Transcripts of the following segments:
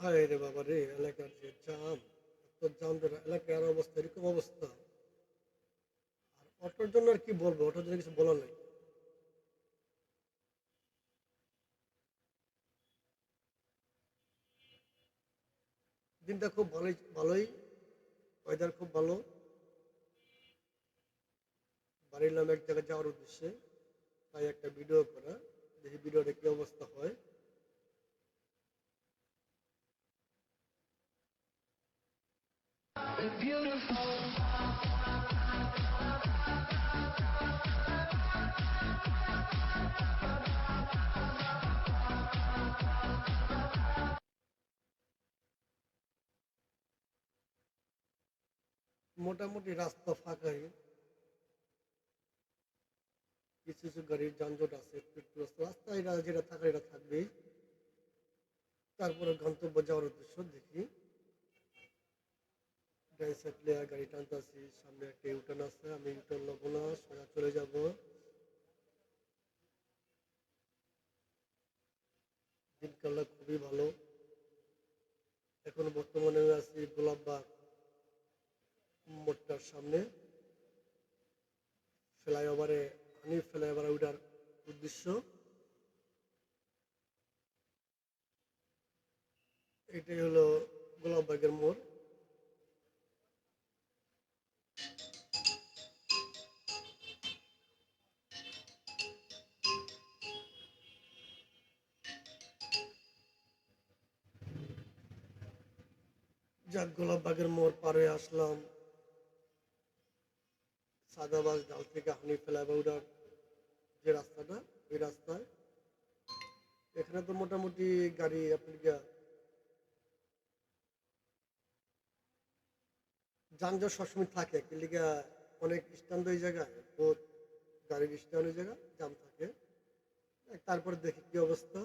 হায় রে বাবা রে! এলাকার যে জাম, এত জাম ধরে এলাকার অবস্থা এরকম অবস্থা। আর অটোর জন্য আর কি বলবো? অটোর জন্য কিছু বলার নাই। দিনটা খুব ভালোই ভালোই, ওয়েদার খুব ভালো। বাড়ির নামে এক জায়গায় যাওয়ার উদ্দেশ্যে, তাই একটা ভিডিও করা। দেখি ভিডিওটা কি অবস্থা হয়। মোটামুটি রাস্তা ফাঁকাই, কিছু কিছু গাড়ির যানজট আছে, একটু একটু রাস্তায় যেটা থাকার এটা থাকবেই। তারপরে গন্তব্য যাওয়ার উদ্দেশ্য দেখি। ডাইন সাইড গাড়ি টানতেছি, সামনে একটা ইউটার্ন আছে, আমি ইউটার্ন নেবো না, সোজা চলে যাব। দিনকালটা খুবই ভালো। এখন বর্তমানে আমি আছি গোলাপবাগ মোড়টার সামনে, ফ্লাইওভারে, হানি ফ্লাইওভারে ওঠার উদ্দেশ্য। এটাই হলো গোলাপবাগের মোড়। যাক, গোলাপবাগের মোড় পার হয়ে আসলাম। সাদাবাজ ডাল থেকে হানি ফ্লাইওভার ওঠার যে রাস্তাটা, ওই রাস্তায় এখানে তো মোটামুটি গাড়ি আপনার যানজট সবসময় থাকে কিন্তু অনেক স্ট্যান্ড ওই জায়গায়, বহুত গাড়ির স্ট্যান্ড ওই জায়গায় জাম থাকে। তারপরে দেখি কি অবস্থা।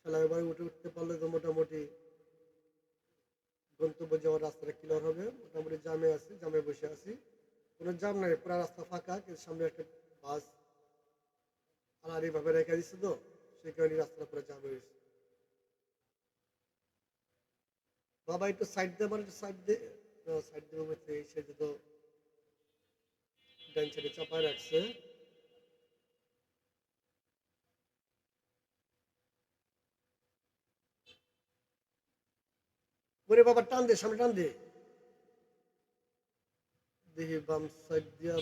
ফ্লাইওভারে উঠতে পারলে তো মোটামুটি গন্তব্য যাওয়ার রাস্তাটা ক্লিয়ার হবে। মোটামুটি জামে আছি, জামে বসে আছি, কোনো জাম নাই, পুরো রাস্তা ফাঁকা, কিন্তু সামনে একটা বাস আড়াআড়ি ভাবে রেখে দিচ্ছে, তো সেই কারণে রাস্তাটা পুরো জাম হয়ে গেছে। বাবা একটু সাইড দিয়ে, মানে একটু সাইড দিয়ে, সাইড দিয়ে বলতে সে তো ডাইন সাইডে চাপায় রাখছে। ওরে বাবা, টান দে, সামনে টান দে। দেখি বাম সাইড দিয়া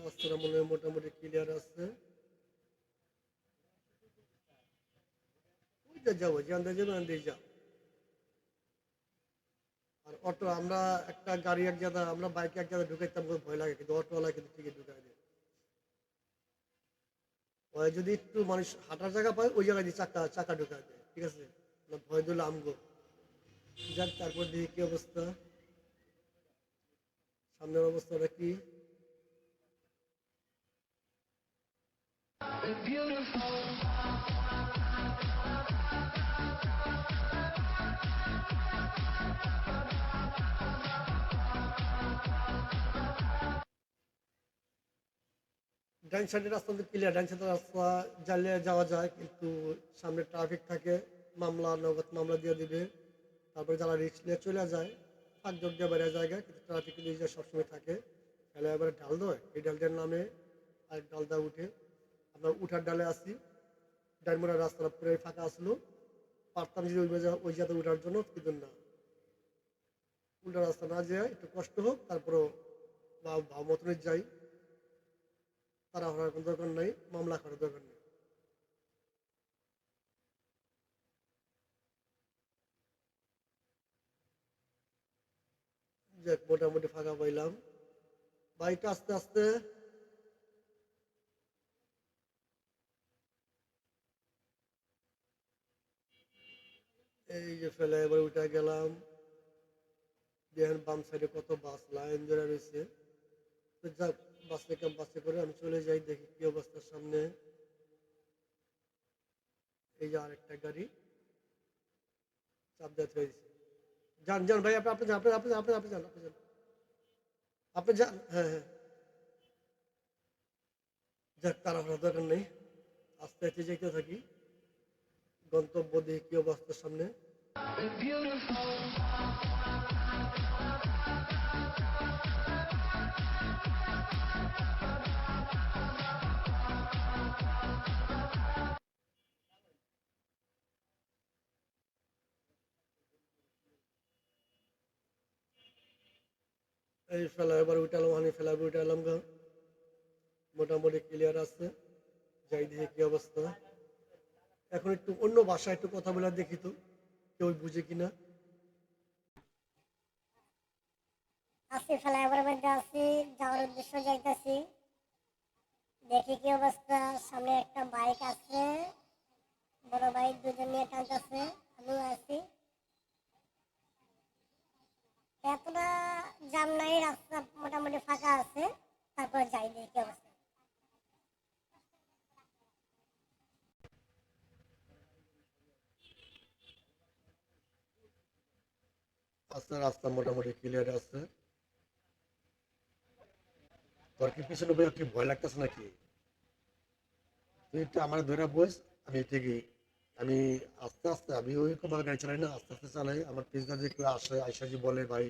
রাস্তাটা মনে হয় মোটামুটি ক্লিয়ার আছে। ওইটা যাবো, যেখান থেকে যাবো ওখান দিয়ে যাও। আর অটো আমরা, একটা গাড়ি এক জায়গা, আমরা বাইকে এক জায়গায় ঢুকাইতাম, খুব ভয় লাগে, কিন্তু অটোওয়ালা কিন্তু ঠিকই ঢুকাই দেয়। ওই যদি একটু মানুষ হাঁটার জায়গা পায়, ওই জায়গায় দিয়ে চাকা চাকা ঢুকাই দেয়, ঠিক আছে, না ভয় দিলে আমগো। যাক, তারপর দেখি কি অবস্থা, সামনের অবস্থাটা কি। ডাইন সাইডের রাস্তা তো ক্লিয়ার, ডাইন সাইডের রাস্তা জ্বালিয়ে যাওয়া যায়, কিন্তু সামনে ট্রাফিক থাকে, মামলা নগদ মামলা দিয়ে দিবে। তারপরে যারা রিস্ক নিয়ে চলে যায়, ফাঁক জোর দিয়ে বেড়ে জায়গায়, কিন্তু ট্রাফিক নিজে সবসময় থাকে। তাহলে এবারে ঢাল দেয়, এই ডালটার নামে আরেক ডালটা উঠে, আপনার উঠার ডালে আসি। ডাইনমোড়ার রাস্তাটা পুরো ফাঁকা আসলো, পারতাম যদি ওই জায়গাতে উঠার জন্য, কিন্তু না, উল্টা রাস্তা না যায়, একটু কষ্ট হোক, তারপরেও ভাব মতনের যাই। তারা হওয়ার কোনো দরকার নাই, মামলা করার দরকার নেই। যাক, মোটামুটি ফাঁকা পাইলাম। বাইকটা আস্তে আস্তে, এই যে ফেলে এবার উঠে গেলাম। দেখেন বাম সাইডে কত বাস লাইন ধরে রয়েছে। তো যাক, বাসে করে আমি চলে যাই, দেখি কি অবস্থা সামনে। এই যে আরেকটা গাড়ি চাপ দেওয়া হয়েছে। যান যান ভাই, আপনি আপনি যান, আপনি যান, আপনি যান, আপনি যান, হ্যাঁ হ্যাঁ। যাক, তাড়াহুড়ার দরকার নেই, আস্তে আস্তে যেতে থাকি। গন্তব্য দেখি কি অবস্থা সামনে। এই ফ্লাইওভার উঠালাম, আমি ফ্লাইওভার উঠালাম গা, মোটামুটি ক্লিয়ার আছে। যাই দেখি কি অবস্থা। এখন একটু অন্য ভাষায় একটু কথা বলে দেখি তো কেউ বুঝে কিনা। আছি ফ্লাইওভারের মধ্যে আছি, যাওয়ার উদ্দেশ্য যাইতেছি। দেখি কি অবস্থা। সামনে একটা বাইক আছে, বড় বাইক দুজন নিয়ে টানতেছে, আমিও আছি। এতটা জাম নাই, রাস্তা মোটামুটি ফাঁকা আছে। তারপর যাই দেখি কি অবস্থা। আস্তে রাস্তা মোটামুটি ক্লিয়ার আছে। তোর কি পিছনে বই কি ভয় লাগতেছে নাকি? তুই একটু আমার ধরে বস। আমি ঠিকই, আমি আস্তে আস্তে, আমি ওইরকম ভাবে গাড়ি চালাই না, আস্তে আস্তে চালাই। আমার পিছনে যে কেউ আসে আইসা যে বলে ভাই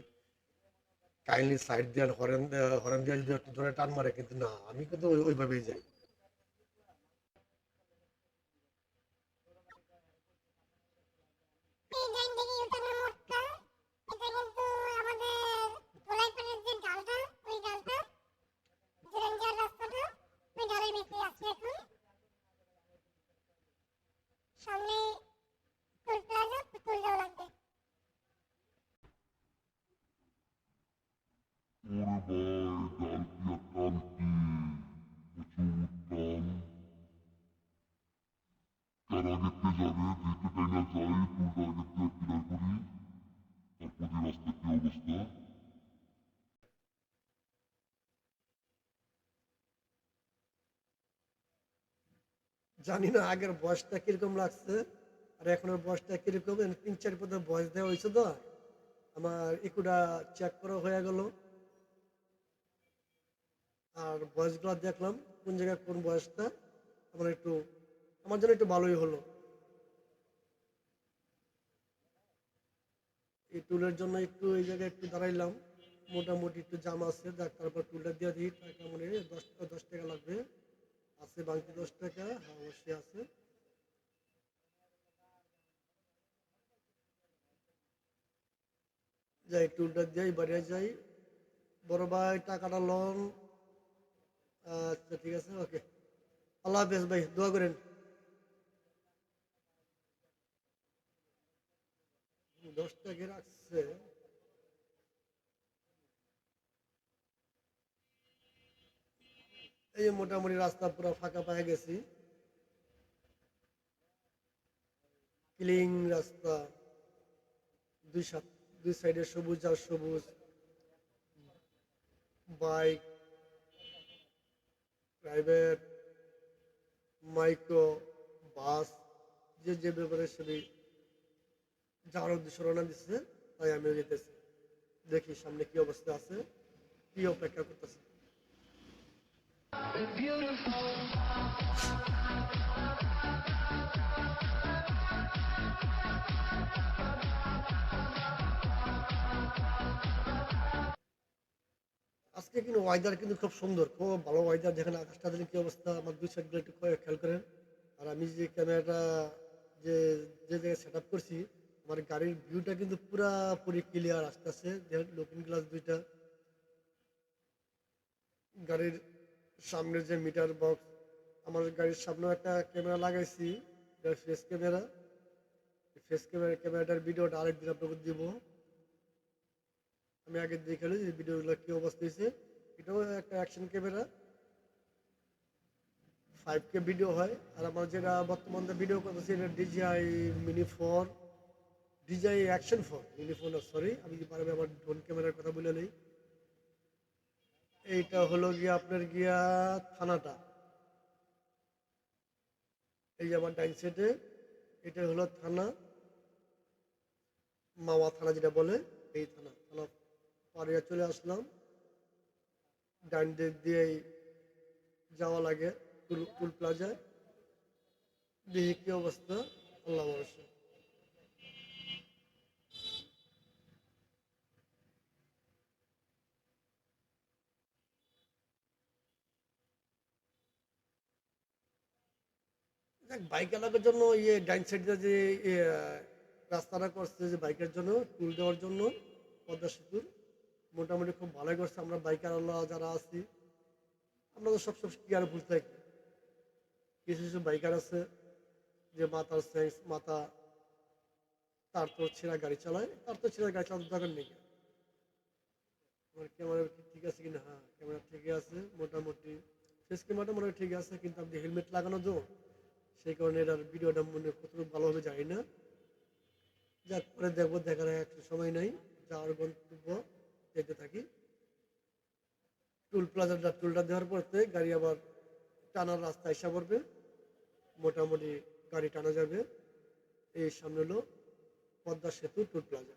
কাইন্ডলি সাইড দিয়ে হরেন, হরেন দিয়ে যদি একটু ধরে টান মারে, কিন্তু না, আমি কিন্তু ওইভাবেই যাই। এই ডাইন দিকে ইউটার্নের মোড়টা, এটা কিন্তু আমাদের ধলাইপাড়ের যে ডালটা, ওই ডালটা, জেরেঙ্গিয়ার রাস্তাটা, ওই ডালের ভিতরে আছে এখন। সামনে টোল প্লাজা, টোল দেওয়া লাগবে। ওরে ভাই, ডাল কি আর টাল কি, প্রচুর টাল। কার আগেতে যাবে, যেতে তাই না যাই, টুলটা আগেতে ক্লিয়ার করি। তারপর যে রাস্তা কি অবস্থা। জানি না আগের বয়সটা কিরকম লাগছে আর এখনের বয়সটা কিরকম। 3-4 পদে বয়স দেওয়া হয়েছে তো, আমার ইকুটা চেক করা হয়ে গেল। আর বয়সগুলো দেখলাম কোন জায়গায় কোন বয়সটা আমার একটু, আমার জন্য একটু ভালোই হলো। এই টুলের জন্য একটু এই জায়গায় একটু দাঁড়াইলাম, মোটামুটি একটু জাম আছে। দেখ তারপর টুলটা দিয়ে দিই। টাকা মানে 10 টাকা লাগবে। আছে বাকি 10 টাকা, হ্যাঁ অবশ্যই আছে। যাই টুলটা দিয়ে বাড়িয়ে যাই। বড় ভাই টাকাটা লন। আচ্ছা ঠিক আছে, ওকে। আল্লাহ হাফেজ ভাই, দোয়া করেন। 10 টাকা রাখছে। এই যে মোটামুটি রাস্তা পুরো ফাঁকা পায়ে গেছি, ক্লিন রাস্তা। দুই সাইডে সবুজ আর সবুজ। বাইক, প্রাইভেট, মাইক্রো, বাস, যে যে ব্যাপারে সেটি যাওয়ার উদ্দেশ্যে রওনা দিচ্ছে। তাই আমিও যেতেছি। দেখি সামনে কি অবস্থা আছে, কি অপেক্ষা করতেছে। আজকে কিন্তু ওয়েদার কিন্তু খুব সুন্দর, খুব ভালো ওয়েদার। যেখানে আকাশটা দিলে কি অবস্থা, আমার দুই সাইডগুলো একটু খেয়াল করেন। আর আমি যে ক্যামেরাটা যে যে জায়গায় সেট আপ করছি, আমার গাড়ির ভিউটা কিন্তু পুরাপুরি ক্লিয়ার আসতেছে। লুকিং গ্লাস দুইটা, গাড়ির সামনে যে মিটার বক্স, আমার গাড়ির সামনেও একটা ক্যামেরা লাগাইছি, ফেস ক্যামেরা। ফেস ক্যামেরাটার ভিডিওটা আরেকদিন আপনাকে দিব। আমি আগে দেখে যে ভিডিওগুলো কি অবস্থা হয়েছে। এটাও একটা অ্যাকশন ক্যামেরা, 5K ভিডিও হয়। আর আমার যেটা বর্তমানে ভিডিও করতেছি এটা DJI mini 4, DJI action 4, mini 4 না, সরি, আমি কি পারবে আমার ড্রোন ক্যামেরার কথা বলে নেই। এইটা হলো গিয়া আপনার গিয়া থানাটা, এই যে আমার ডাইন সাইডে, এটা হলো থানা, মাওয়া থানা যেটা বলে, এই থানা। থানা পাড়িয়ে চলে আসলাম। ডাইন দিক দিয়েই যাওয়া লাগে টুল প্লাজায়। দেখি কি অবস্থা। আল্লাহ ভরসা। দেখ বাইক চালানোর জন্য ডাইন সাইডে যে ইয়ে, রাস্তাটা করছে যে বাইকের জন্য টুল দেওয়ার জন্য পদ্মা সেতুর মোটামুটি খুব ভালোই করছে। আমরা বাইকার যারা আছি আমরা তো সব কেয়ারফুল থাকি। কিছু কিছু বাইকার আছে যে মাথার সেন্স মাথা, তার তো ছেঁড়া গাড়ি চালায়, তার তো ছেঁড়া গাড়ি চালানোর দরকার নেই। আমার ক্যামেরা ঠিক আছে কিনা, হ্যাঁ ক্যামেরা ঠিক আছে মোটামুটি, ফেস ক্যামেরাটা মনে হয় ঠিক আছে, কিন্তু আপনি হেলমেট লাগানো তো সেই কারণে এটার ভিডিওটা মনে কতটুকু ভালোভাবে জানি না। যাক পরে দেখবো, দেখার একটু সময় নাই, যাওয়ার গন্তব্য যেতে থাকি। টুল প্লাজাটা টুলটা দেওয়ার পরতে গাড়ি আবার টানার রাস্তা এসে পড়বে, মোটামুটি গাড়ি টানা যাবে। এই সামনে হলো পদ্মা সেতু টুল প্লাজা।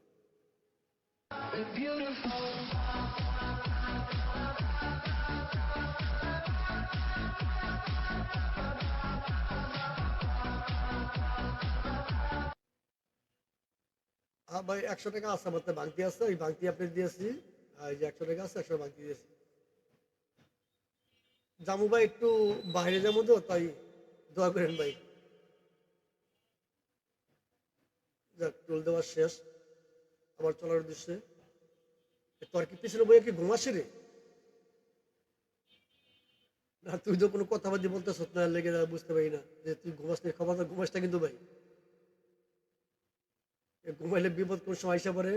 হ্যাঁ ভাই, 100 টাকা আছে আমার তো, ভাঙতি আছে, ওই ভাঙতি আপনি দিয়েছি। আর এই যে 100 টাকা আছে, 100 ভাঙতি দিয়েছি। জামু ভাই একটু বাইরে যাবো তো, তাই দোয়া করেন ভাই। যাক টোল দেওয়া শেষ, আবার চলার উদ্দেশ্যে। তোর কি পিছনে বইয়ে কি ঘুমাসি রে? না তুই তো কোনো কথাবার্তি বলতেছ না, লেগে বুঝতে পারি না যে তুই ঘুমাস নি। খবর ঘুমাস না কিন্তু ভাই, ঘুমাইলে বিপদ কোন সময় আইসা পরে,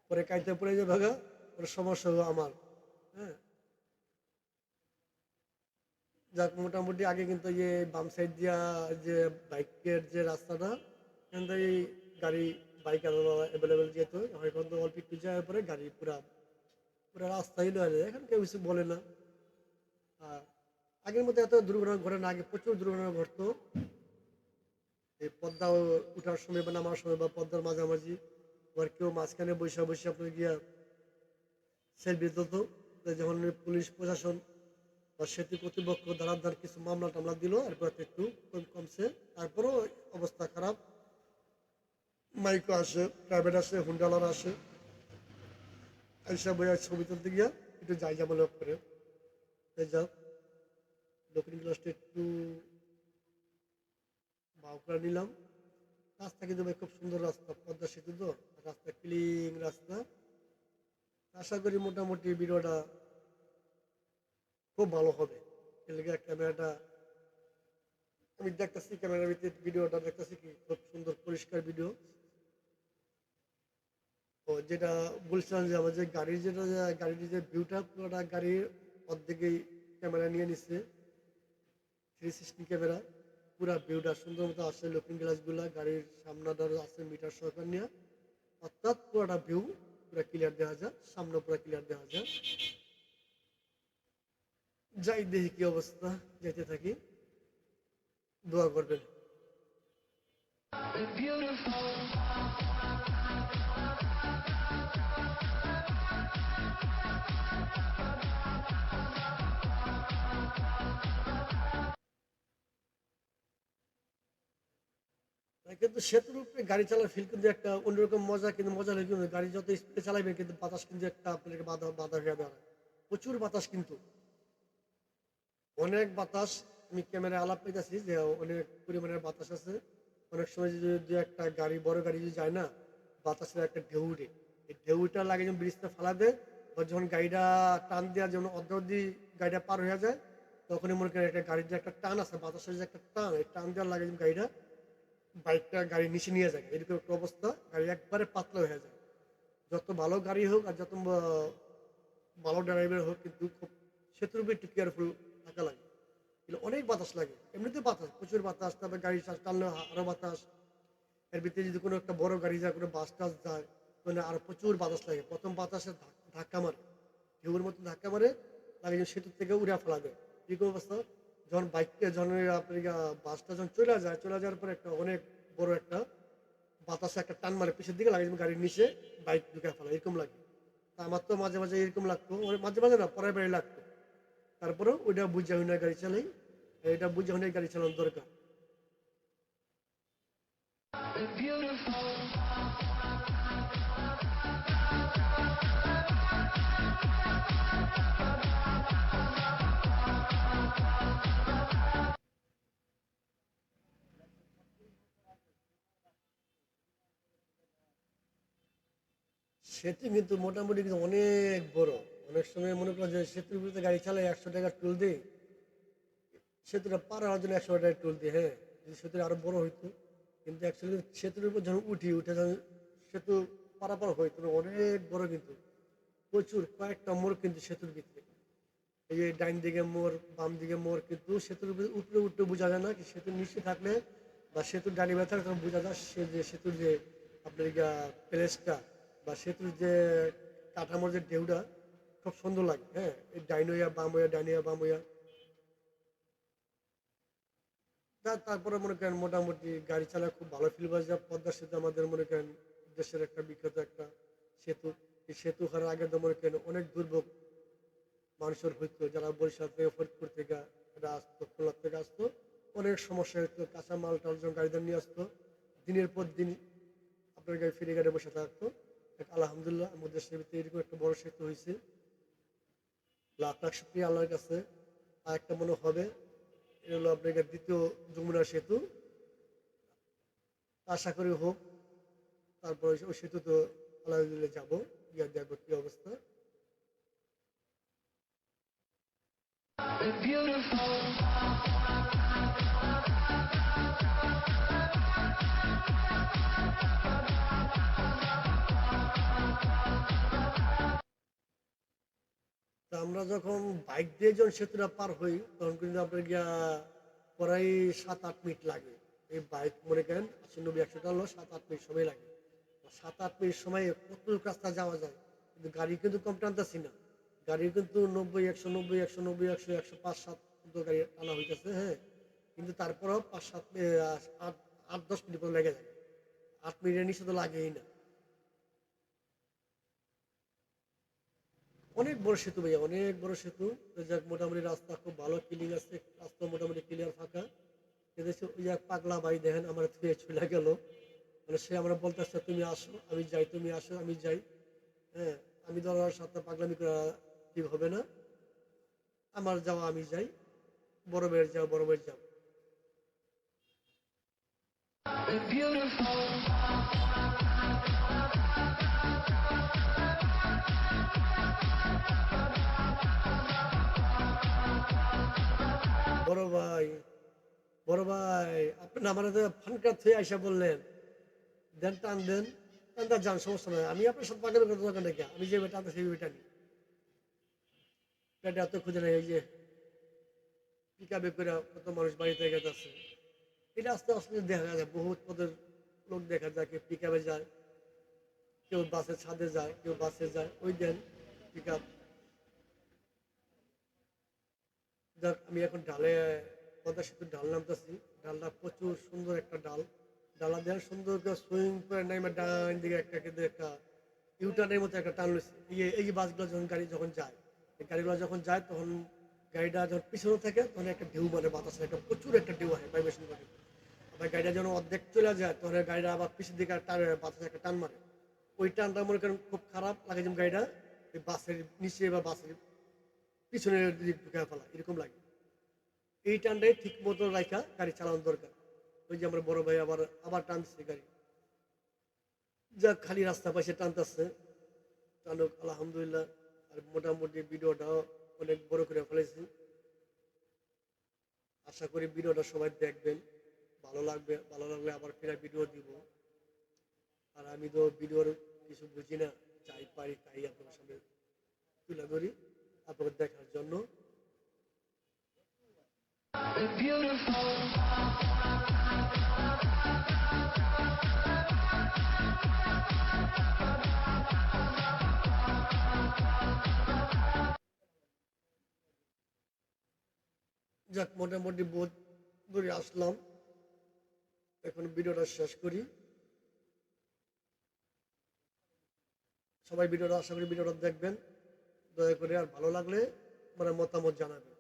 পরে কাইতে পড়ে যে ভাগা, পরে সমস্যা হবে আমার। হ্যাঁ যাক মোটামুটি আগে কিন্তু বাম সাইড দিয়া যে বাইকের যে রাস্তাটা, এখান থেকে গাড়ি বাইক অ্যাভেলেবেল যেত, এখন তো অল্প একটু যাওয়ার পরে গাড়ি পুরা পুরা রাস্তাই লয়ে যায়, এখন কেউ কিছু বলে না। আর আগের মতো এত দুর্ঘটনা ঘটে না, আগে প্রচুর দুর্ঘটনা ঘটতো। এই পদ্মা উঠার সময় বা নামার সময় বা পদ্মার মাঝামাঝি, আবার কেউ মাঝখানে বৈশা বসে আপনার গিয়া সেলফি তুলতো। যখন পুলিশ প্রশাসন বা সেতু কর্তৃপক্ষ ধার কিছু মামলা টামলা দিল, এরপর একটু কমছে। তারপরেও অবস্থা খারাপ। মাইকো আসে, প্রাইভেট আসে, হুন্ডালার আসে, এইসব বইয়া ছবি তুলতে গিয়া একটু যাই জামাল করে যাও। দক্ষিণ গ্লাসটা একটু ভাও করে নিলাম। রাস্তা কিন্তু ভাই খুব সুন্দর রাস্তা, পদ্মা সেতু তো, রাস্তা ক্লিন রাস্তা। আশা করি মোটামুটি ভিডিওটা খুব ভালো হবে। এলাকা ক্যামেরাটা আমি দেখতেছি, ক্যামেরার ভিতরে ভিডিওটা দেখতেছি কি খুব সুন্দর পরিষ্কার ভিডিও। ও যেটা বলছিলাম যে আমার যে গাড়ির গাড়ির যে ভিউটা পুরোটা গাড়ির অর্ধেকেই ক্যামেরা নিয়ে নিচ্ছে, 360 ক্যামেরা। পুরা ভিউটা সুন্দর মতো আসে, লুকিং গ্লাসগুলা গাড়ির সামনাটা আছে মিটার সহকার নিয়ে, অর্থাৎ পুরোটা ভিউ পুরা ক্লিয়ার দেখা যায়, সামনে পুরা ক্লিয়ার দেখা যায়। যাই দেখি কি অবস্থা, যেতে থাকি, দোয়া করবেন। কিন্তু সেতুর উপরে গাড়ি চালার ফিল কিন্তু একটা অন্যরকম মজা, কিন্তু মজা লাগে কিন্তু গাড়ি যত স্পিডে চালাবেন কিন্তু বাতাস কিন্তু একটা আপনাকে বাধা বাধা হয়ে দাঁড়ায়। প্রচুর বাতাস কিন্তু, অনেক বাতাস। আমি ক্যামেরায় আলাপ পেতেছি যে অনেক পরিমাণের বাতাস আছে। অনেক সময় যদি দু একটা গাড়ি বড় গাড়ি যদি যায় না, বাতাসের একটা ঢেউ উঠে, এই ঢেউটা লাগে যখন ব্রিজটা ফালা দেয়, বা যখন গাড়িটা টান দেওয়া যখন অর্ধ অব্দি গাড়িটা পার হয়ে যায়, তখনই মনে করেন একটা গাড়ির যে একটা টান আছে, বাতাসের যে একটা টান, এই টান দেওয়ার লাগে যখন গাড়িটা বাইকটা গাড়ির নিচে নিয়ে যায়, এরকম একটা অবস্থা, গাড়ি একবারে পাতলা হয়ে যায়। যত ভালো গাড়ি হোক আর যত ভালো ড্রাইভার হোক, কিন্তু খুব সেতুর উপরে একটু কেয়ারফুল থাকা লাগে। কিন্তু অনেক বাতাস লাগে, এমনিতে বাতাস প্রচুর বাতাস, তারপরে গাড়ি টানলে আরো বাতাস। এর ভিতরে যদি কোনো একটা বড় গাড়ি যায়, কোনো বাস টাস যায়, মানে আরো প্রচুর বাতাস লাগে। প্রথম বাতাসে ধাক্কা মারে, ঢেউর মতো ধাক্কা মারে, লাগে যে সেতুর থেকে উড়ে ফেলা দেয়। এরকম অবস্থা। যখন বাইকটা যখন আপনার বাসটা যখন চলে যায়, চলে যাওয়ার পরে একটা অনেক বড় একটা বাতাসে একটা টান মারে পিছের দিকে, লাগে গাড়ির নিচে বাইক ঢুকে ফেলা, এরকম লাগে। তা আমার তো মাঝে মাঝে এরকম লাগতো, মাঝে মাঝে না পরের বাড়ি লাগতো। তারপরেও ওইটা বুঝে হইনা গাড়ি চালাই, এটা বুঝে হইনা গাড়ি চালানোর দরকার। সেতু কিন্তু মোটামুটি কিন্তু অনেক বড়। অনেক সময় মনে করেন যে সেতুর ভিতরে গাড়ি চালায় 100 টাকা টোল দেয়, সেতুটা পার হওয়ার জন্য 100 টাকা টোল দিই, হ্যাঁ। যদি সেতুটা আরো বড় হইতো, কিন্তু অ্যাকচুয়ালি সেতুর উপর যখন উঠে যখন সেতু পারাপার হয় তখন অনেক বড় কিন্তু, প্রচুর কয়েকটা মোড় কিন্তু সেতুর ভিতরে। এই যে ডাইন দিকে মোড়, বাম দিকে মোড়, কিন্তু সেতুর উপরে উঠতে বোঝা যায় না, কি সেতুর নিচে থাকলে বা সেতুর ডানি ব্যথা তখন বোঝা যায় সে যে সেতুর যে আপনার প্লেসটা বা সেতুর যে কাঠামোর যে ঢেউটা খুব সুন্দর লাগে, হ্যাঁ। এই ডাইনোয়া বাম হইয়া, ডাইনোয়া বাম হইয়া, তারপরে মনে করেন মোটামুটি গাড়ি চালায় খুব ভালো ফিল পাওয়া যায়। পদ্মা সেতু আমাদের মনে করেন দেশের একটা বিখ্যাত একটা সেতু। এই সেতু হওয়ার আগে তো মনে করেন অনেক দুর্ভোগ মানুষের হইতো, যারা বরিশাল থেকে ফরিদপুর থেকে এটা আসতো, খুলনা থেকে আসতো, অনেক সমস্যা হতো। কাঁচা মাল টাল যখন গাড়িতে নিয়ে আসতো, দিনের পর দিন আপনার গাড়ি ফেরি গাড়ি বসে থাকতো। আলহামদুলিল্লাহ আমাদের দেশের ভিতরে এরকম একটা বড় সেতু হয়েছে, লাখ লাখ শুক্রিয়া আল্লাহর কাছে। আর একটা মনে হবে, এটা হলো আপনার দ্বিতীয় যমুনা সেতু, আশা করি হোক। তারপরে ওই সেতু তো আলহামদুলিল্লাহ যাবো, গিয়ে দেখবো কি অবস্থা। তা আমরা যখন বাইক দিয়ে যখন সেতুটা পার হই তখন কিন্তু আপনার প্রায় 7-8 মিনিট লাগে। এই বাইক মনে করেন 80-90-100 হলো 7-8 মিনিট সময় লাগে। 7-8 মিনিট সময়ে কত রাস্তা যাওয়া যায়, কিন্তু গাড়ি কিন্তু কম টানতেছি না। গাড়ি কিন্তু 90-100, 90-100, 90-100, 105-7 গাড়ি টানা হইতেছে, হ্যাঁ। কিন্তু তারপরেও 8-10 মিনিট পর লেগে যায়। 8 মিনিটের নিচে তো লাগেই না। অনেক বড় সেতু ভাইয়া, অনেক বড় সেতু। তো যাক মোটামুটি রাস্তা খুব ভালো ক্লিন আছে, রাস্তা মোটামুটি ক্লিয়ার ফাঁকা। এদেশে ওই এক পাগলা ভাই দেখেন আমার থুয়ে চলে গেল, মানে সে আমরা বলতেছে তুমি আসো আমি যাই, তুমি আসো আমি যাই, হ্যাঁ। আমি ধরার সাথে পাগলামি করা ঠিক হবে না, আমার যাওয়া আমি যাই, বড় ভাইয়ের যাও বড় ভাইয়ের যাও। বড় ভাই, বড় ভাই, আপনি আমার ফানকার থুয়ে আইসা বললেন দেন টান দেন, টানটা যান, সমস্যা নয়, আমি আপনার সাথে পাগলামি করতে দরকার নাকি, আমি যে টানতে সেই টানি। পেটে এত খুঁজে নেই, এই যে পিকাবে করে কত মানুষ বাড়িতে গেছে। এটা আস্তে আস্তে দেখা যায়, বহুত পদের লোক দেখা যায়, কেউ পিকাবে যায়, কেউ বাসের ছাদে যায়, কেউ বাসে যায়, ওই দেন পিক আপ। যাক আমি এখন ডালে পদ্মা সেতুর ডাল নামতেছি। ডালটা প্রচুর সুন্দর একটা ডাল, ডালা দেন সুন্দর করে সুইং করে নেমে ডান দিকে একটা কিন্তু একটা ইউটার্নের মতো একটা টান লইছে। এই যে বাসগুলো যখন গাড়ি যখন যায়, এই গাড়িগুলো যখন যায় তখন গাড়িটা যখন পিছনে থাকে তখন একটা ঢেউ মানে বাতাসের একটা প্রচুর একটা ঢেউ হয়, ভাইব্রেশন করে। আবার গাড়িটা যখন অর্ধেক চলে যায় তখন গাড়িটা আবার পিছন দিকে টান, বাতাসে একটা টান মারে। ওই টানটা মনে করেন খুব খারাপ লাগে, যেমন গাড়িটা এই বাসের নিচে বা বাসের পিছনের দিকে ঢুকে ফেলা এরকম লাগে। এই টানটাই ঠিক মতো রাখা গাড়ি চালানো দরকার। ওই যে আমার বড় ভাই আবার আবার টানছে গাড়ি, যা খালি রাস্তা পাশে টানতেছে, টানুক আলহামদুলিল্লাহ। আর মোটামুটি ভিডিওটাও অনেক বড় করে ফেলেছি, আশা করি ভিডিওটা সবাই দেখবেন, ভালো লাগবে, ভালো লাগলে আবার ফেরা ভিডিও দিব। আর আমি তো ভিডিওর কিছু বুঝি না, যাই পারি তাই আপনার সামনে তুলে ধরি আপনাদের দেখার জন্য। যাক মোটামুটি বোধ ধরে আসলাম, এখন ভিডিওটা শেষ করি। সবাই ভিডিওটা, আশা করি ভিডিওটা দেখবেন দয়া করে, আর ভালো লাগলে মানে মতামত জানাবেন।